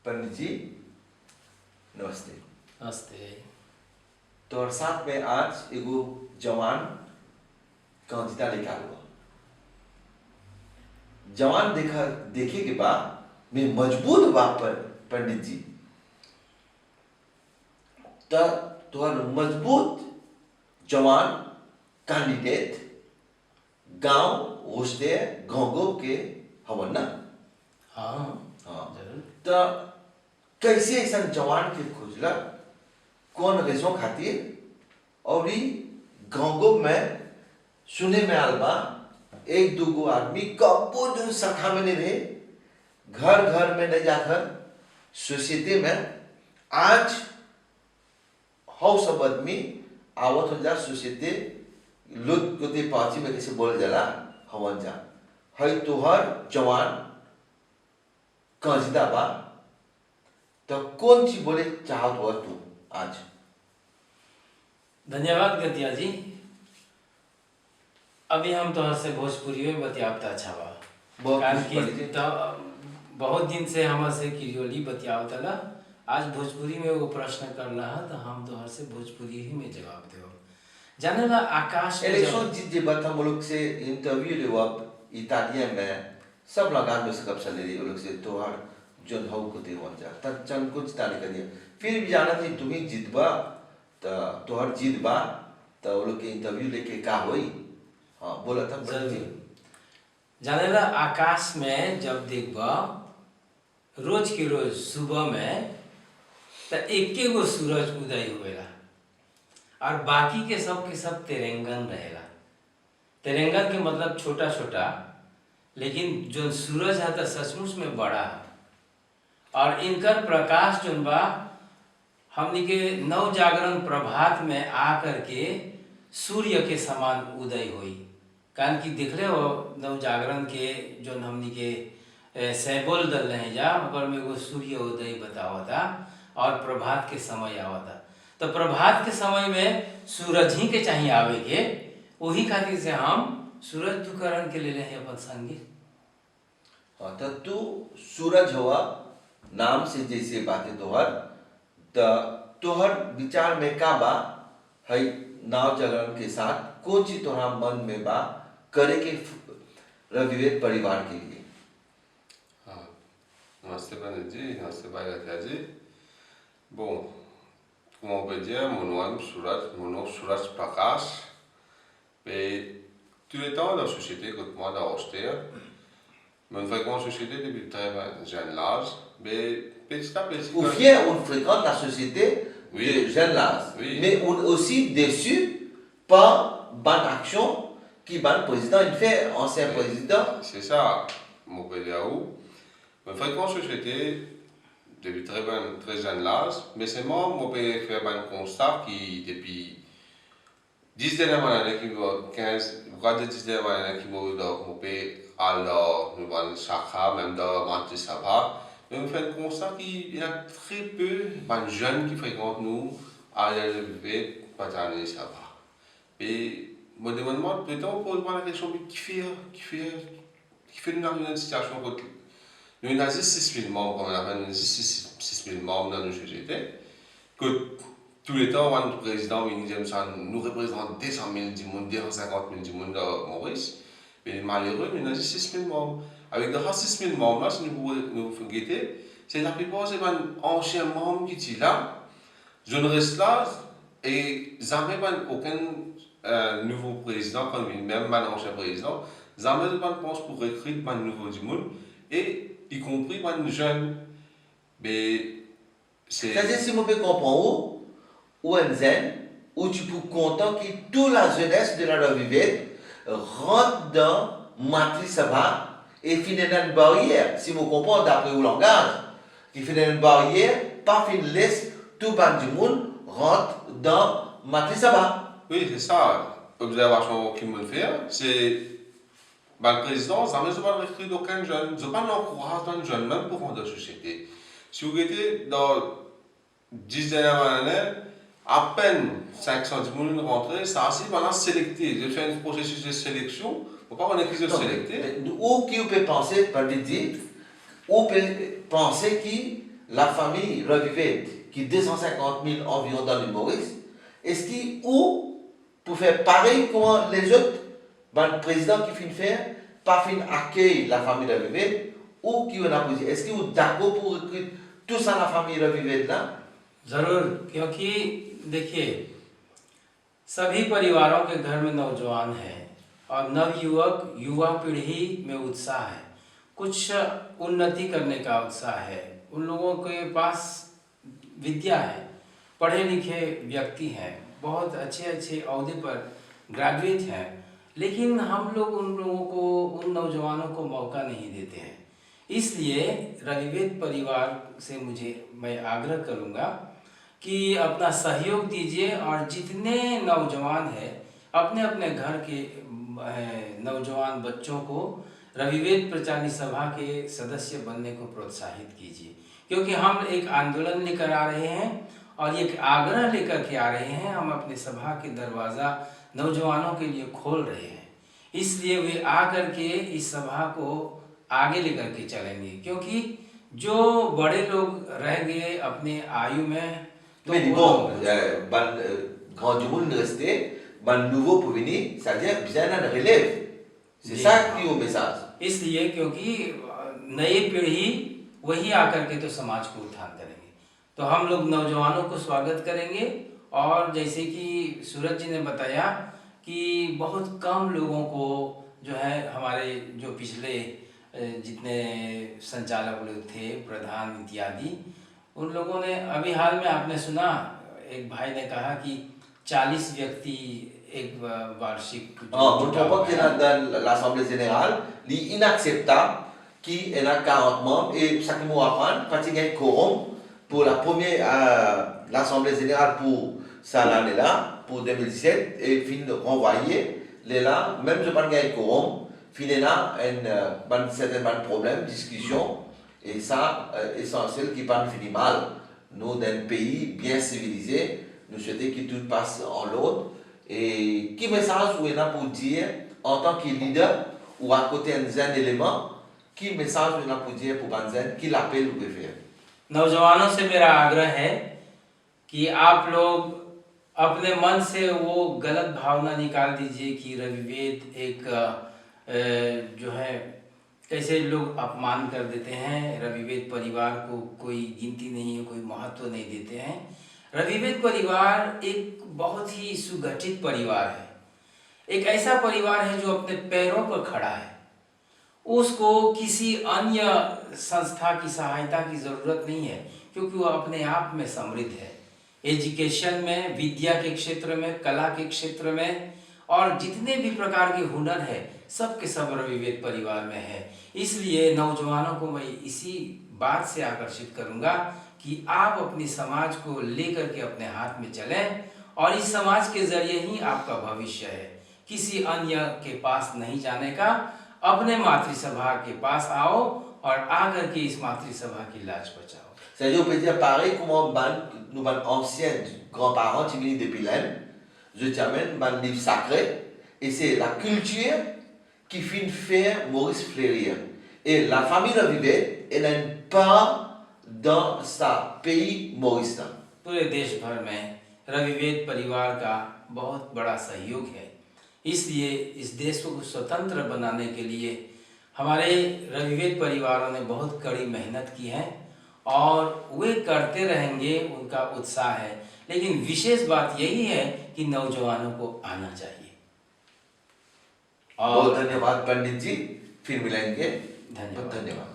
पंडित जी नमस्ते। नमस्ते। तो साथ में आज एगो जवान कांजिता लेकर हुआ। जवान देखे के बाद मैं मजबूत बाप पर पंडित जी तो मजबूत जवान कैंडिडेट गांव होस्टे गांव के हवन ना। हाँ हाँ जरूर। तो कैसे ऐसा जवान के खोजला कौन रेसों खातिर और गांव में सुने में आल बा एक दूगो आदमी कबो जो सखा में नहीं रहे, घर घर में नहीं जाकर सोसाइटी में आज हाउ सब आदमी आवत हो जा सोसाइटी लुट कुते पाची में कैसे बोल जाला हवन जा है तुहर जवान कांजिता बा। तो कौन सी बोले चाहत हो तू आज? धन्यवाद गतिया जी। अभी हम तो से भोजपुरी में बतियावत अच्छा बा कारण कि बहुत दिन से हम से किरियोली बतियावत ला। आज भोजपुरी में वो प्रश्न कर रहा तो हम तो से भोजपुरी ही में जवाब देव। जाने ला आकाश में इलेक्शन जीत जे बात हम लोग से इंटरव्यू ले अब इटालियन में सब लगा में सब चले रही लोग से तो हर जन हाउ को दे वन जा तब चन कुछ ताने कर दिया फिर भी जाना थी तुम्हें जीतबा तो हर जीतबा तो वो लोग के इंटरव्यू लेके का होई। हाँ बोला था जाने ला आकाश में जब देखबा रोज के रोज सुबह में तो एक गो सूरज उदय होएला और बाकी के सब तिरंगन रहेला। तिरंगन के मतलब छोटा छोटा लेकिन जो सूरज है तो सचमुच में बड़ा है और इनकर प्रकाश जो बा हमनी के नव जागरण प्रभात में आकर के सूर्य के समान उदय हुई। कारण कि देख ले हो नव जागरण के जो हमनी के सैबोल दल रहे जा और में वो सूर्य उदय बतावता और प्रभात के समय आवता। तो प्रभात के समय में सूरज ही के चाहिए आवे के वही खातिर से हम सूरज दुकरण के ले रहे हैं अपन संगी। हाँ तो तू सूरज हुआ नाम से जैसे बातें तोहर विचार में का बा है नाव जागरण के साथ कौन सी तोहरा मन में बा करे के रविवेद परिवार के लिए? हाँ नमस्ते पंडित जी, नमस्ते भाई गतिया जी। Bon, comment on peut dire, mon nom Suraj Prakash. Mais tout le temps dans la société, quand moi dans Roster, on fréquente la société depuis très jeune âge. Mais petit à petit. Ou fier, on fréquente la société de jeune âge. Oui. Mais on est aussi déçu par bonne action qui ban président, il fait ancien président. C'est ça, mon père où. On fréquente la société depuis très jeune âge, mais c'est moi, mon père fait un constat qui, depuis 10 dernières années, 15, 10 dernières années, qui m'a dans mon père, alors, nous avons chakra, même dans Mantis Sabha, mais on fait un constat qu'il y a très peu de jeunes qui fréquentent nous à l'élevé, Patani Sabha. Et, moi, je me demande, peut-être on pose la question, qui fait une situation contre nous avons 6 000 membres, comme on appelle 6 000 membres dans nos sociétés, que tous les temps, on a un président, nous représente 200 000 du monde, 250 000 du monde dans Maurice. Mais malheureux, nous avons 6 000 membres. Avec les 6 000 membres, si nous faisons guetter, c'est la plupart des anciens membres qui sont là. Je ne reste là et jamais aucun nouveau président, comme même un ancien président, jamais ne pense pour recruter un nouveau du monde. Et y compris les jeunes. Mais c'est. C'est-à-dire, si on peut comprendre où un zen, où tu peux content que toute la jeunesse de la Revivette rentre dans Matrice Sabha et finit dans une barrière, si vous comprenez d'après le langage, qui finit dans une barrière, pas fin laisse tout le monde du monde rentre dans Matrice Sabha. Oui, c'est ça. L'observation qu'il me fait, c'est. Le président, ça ne veut pas recruter aucun jeune, ça ne veut pas encourager un jeune, même pour fonder la société. Si vous regardez dans 10 dernières années, à peine 500 personnes rentrées, ça a assez maintenant sélecté. J'ai fait un processus de sélection, il ne faut pas qu'on ait qu'ils sélecté. Où qui peut penser, par dire, où peut penser la famille Revivet, qui 250 000 environ dans le Maurice, est-ce qu'il ou pour faire pareil comme les autres, le président qui finit faire, pas fin accueille la famille Revivet, ou qui on a posé, est-ce qu'il est d'accord pour recruter tout ça la famille Revivet là? जरूर, क्योंकि देखिए सभी परिवारों के घर में नौजवान हैं और नवयुवक युवा पीढ़ी में उत्साह है, कुछ उन्नति करने का उत्साह है, उन लोगों के पास विद्या है, पढ़े लिखे व्यक्ति हैं, बहुत अच्छे अच्छे ओहदे पर ग्रेजुएट हैं, लेकिन हम लोग उन लोगों को, उन नौजवानों को मौका नहीं देते हैं। इसलिए रविवेद परिवार से मैं आग्रह करूंगा कि अपना सहयोग दीजिए और जितने नौजवान हैं अपने अपने घर के नौजवान बच्चों को रविवेद प्रचारणी सभा के सदस्य बनने को प्रोत्साहित कीजिए, क्योंकि हम एक आंदोलन लेकर आ रहे हैं और एक आग्रह लेकर के आ रहे हैं। हम अपने सभा के दरवाज़ा नौजवानों के लिए खोल रहे हैं, इसलिए वे आकर के इस सभा को आगे लेकर के चलेंगे, क्योंकि जो बड़े लोग रह गए अपने आयु में तो Mais bon, quand du monde resté, nouveau pour venir, c'est-à-dire bien un relève. C'est ça qui est au message. इसलिए क्योंकि नई पीढ़ी वही आकर के तो समाज को उत्थान करेंगे, तो हम लोग नौजवानों को स्वागत करेंगे। और जैसे कि सूरज जी ने बताया कि बहुत कम लोगों को जो है हमारे जो पिछले जितने संचालक लोग थे, प्रधान इत्यादि, उन लोगों ने अभी हाल में आपने सुना एक भाई ने कहा कि 40 व्यक्ति एक वार्षिक Pour comprendre que dans l'Assemblée générale, il est inacceptable qu'il y ait 40 membres et chaque mois apprendre, quand il y a un quorum pour la première l'Assemblée générale pour cette année-là, pour 2017, et fin renvoyer les là, même si pas un quorum, finalement un certain problème, discussion, et ça essentiel qui pas finit mal. Nous, dans un pays bien civilisé, nous souhaitons que tout passe en l'autre. Et quel message vous avez pour dire en tant que leader ou à côté d'un élément, quel message vous avez pour dire pour Banzen, quel appel vous pouvez faire? नौजवानों से मेरा आग्रह है कि आप लोग अपने मन से वो गलत भावना निकाल दीजिए कि रविवेद एक जो है कैसे लोग अपमान कर देते हैं, रविवेद परिवार को कोई गिनती नहीं है, कोई महत्व नहीं देते हैं। रविवेद परिवार एक बहुत ही सुगठित परिवार है, एक ऐसा परिवार है जो अपने पैरों पर खड़ा है, उसको किसी अन्य संस्था की सहायता की ज़रूरत नहीं है, क्योंकि वो अपने आप में समृद्ध है। एजुकेशन में, विद्या के क्षेत्र में, कला के क्षेत्र में और जितने भी प्रकार के हुनर है सब के सब रविवेद परिवार में है। इसलिए नौजवानों को मैं इसी बात से आकर्षित करूंगा कि आप अपनी समाज को लेकर के अपने हाथ में चलें और इस समाज के जरिए ही आपका भविष्य है, किसी अन्य के पास नहीं जाने का। अपने मातृसभा के पास आओ और आकर के इस मातृसभा की लाज बचाओ। C'est-à-dire, on peut dire pareil comme nous, anciens grands-parents, qui viennent depuis l'Inde, je t'amène un livre sacré, et c'est la culture qui finit faire Maurice fleurir. Et la famille Revivet, elle a une part dans sa pays Maurice. पूरे देश भर में रविवेद परिवार का बहुत बड़ा सहयोग है, इसलिए इस देश को स्वतंत्र बनाने के लिए हमारे रविवेद परिवारों ने बहुत कड़ी मेहनत की है और वे करते रहेंगे, उनका उत्साह है। लेकिन विशेष बात यही है कि नौजवानों को आना चाहिए। बहुत धन्यवाद पंडित जी, फिर मिलेंगे। धन्यवाद।